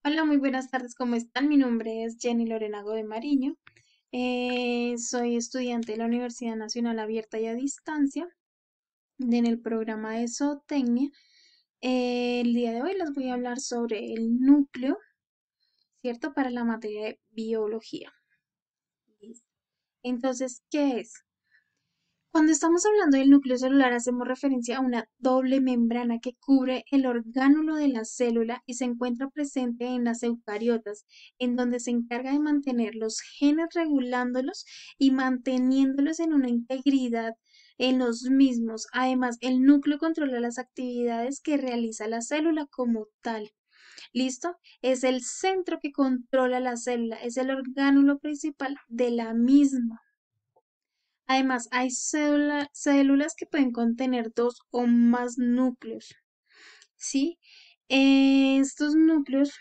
Hola, muy buenas tardes, ¿cómo están? Mi nombre es Jenny Lorena de Mariño. Soy estudiante de la Universidad Nacional Abierta y a Distancia en el programa de Zootecnia. El día de hoy les voy a hablar sobre el núcleo, ¿cierto? Para la materia de biología. Listo. Entonces, ¿qué es? Cuando estamos hablando del núcleo celular, hacemos referencia a una doble membrana que cubre el orgánulo de la célula y se encuentra presente en las eucariotas, en donde se encarga de mantener los genes regulándolos y manteniéndolos en una integridad en los mismos. Además, el núcleo controla las actividades que realiza la célula como tal. ¿Listo? Es el centro que controla la célula, es el orgánulo principal de la misma. Además, hay células que pueden contener dos o más núcleos, ¿sí? Estos núcleos,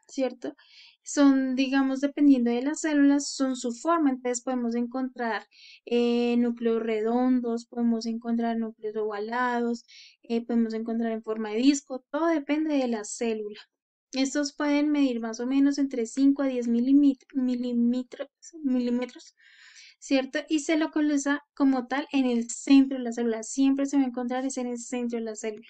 ¿cierto? Son, digamos, dependiendo de las células, son su forma. Entonces podemos encontrar núcleos redondos, podemos encontrar núcleos ovalados, podemos encontrar en forma de disco, todo depende de la célula. Estos pueden medir más o menos entre 5 a 10 milímetros, ¿cierto? Y se localiza como tal en el centro de la célula. Siempre se va a encontrar es en el centro de la célula.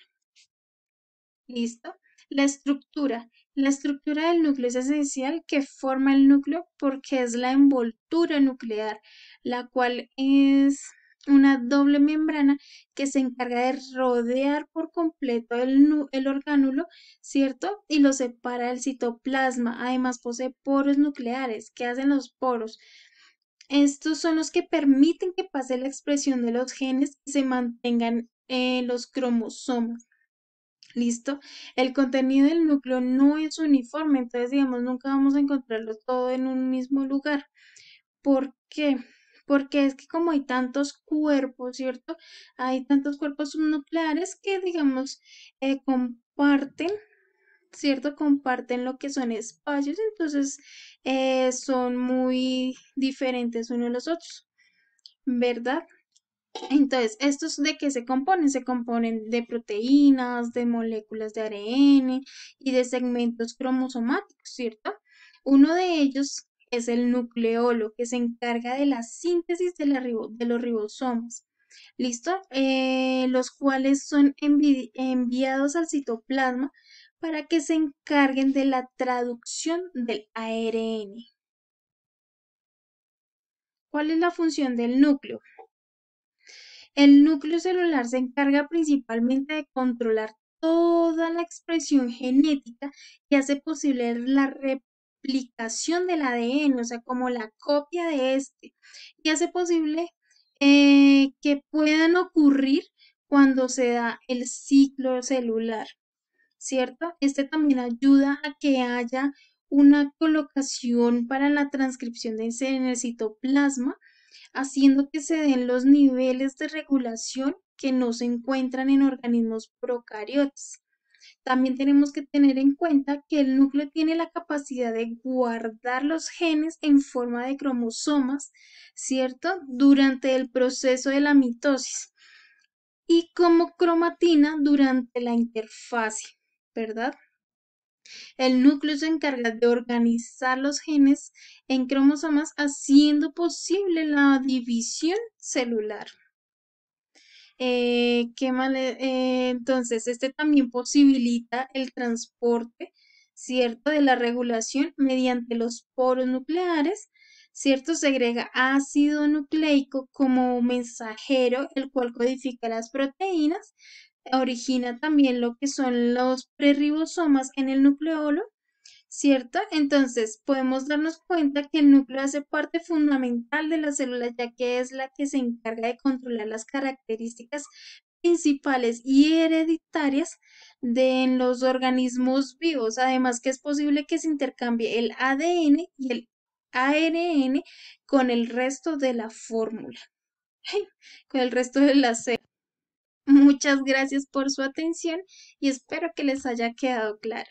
¿Listo? La estructura. La estructura del núcleo es esencial que forma el núcleo porque es la envoltura nuclear, la cual es una doble membrana que se encarga de rodear por completo el orgánulo, ¿cierto? Y lo separa del citoplasma. Además, posee poros nucleares. ¿Qué hacen los poros? Estos son los que permiten que pase la expresión de los genes y se mantengan los cromosomas. ¿Listo? El contenido del núcleo no es uniforme, entonces, digamos, nunca vamos a encontrarlo todo en un mismo lugar. ¿Por qué? Porque es que como hay tantos cuerpos, ¿cierto? Hay tantos cuerpos subnucleares que, digamos, comparten, ¿cierto? Comparten lo que son espacios, entonces son muy diferentes unos de los otros, ¿verdad? Entonces, ¿estos de qué se componen? Se componen de proteínas, de moléculas de ARN y de segmentos cromosomáticos, ¿cierto? Uno de ellos es el nucleolo, que se encarga de la síntesis de los ribosomas. ¿Listo? Los cuales son enviados al citoplasma para que se encarguen de la traducción del ARN. ¿Cuál es la función del núcleo? El núcleo celular se encarga principalmente de controlar toda la expresión genética que hace posible la replicación del ADN, o sea, como la copia de este, y hace posible que puedan ocurrir cuando se da el ciclo celular, ¿cierto? Este también ayuda a que haya una colocación para la transcripción en el citoplasma, haciendo que se den los niveles de regulación que no se encuentran en organismos procariotas. También tenemos que tener en cuenta que el núcleo tiene la capacidad de guardar los genes en forma de cromosomas, ¿cierto? Durante el proceso de la mitosis y como cromatina durante la interfase, ¿verdad? El núcleo se encarga de organizar los genes en cromosomas, haciendo posible la división celular. ¿Qué más entonces, este también posibilita el transporte, ¿cierto?, de la regulación mediante los poros nucleares, ¿cierto? Segrega ácido nucleico como mensajero, el cual codifica las proteínas, origina también lo que son los preribosomas en el nucleolo, ¿cierto? Entonces, podemos darnos cuenta que el núcleo hace parte fundamental de la célula, ya que es la que se encarga de controlar las características principales y hereditarias de los organismos vivos. Además, que es posible que se intercambie el ADN y el ARN con el resto de la fórmula, con el resto de la célula. Muchas gracias por su atención y espero que les haya quedado claro.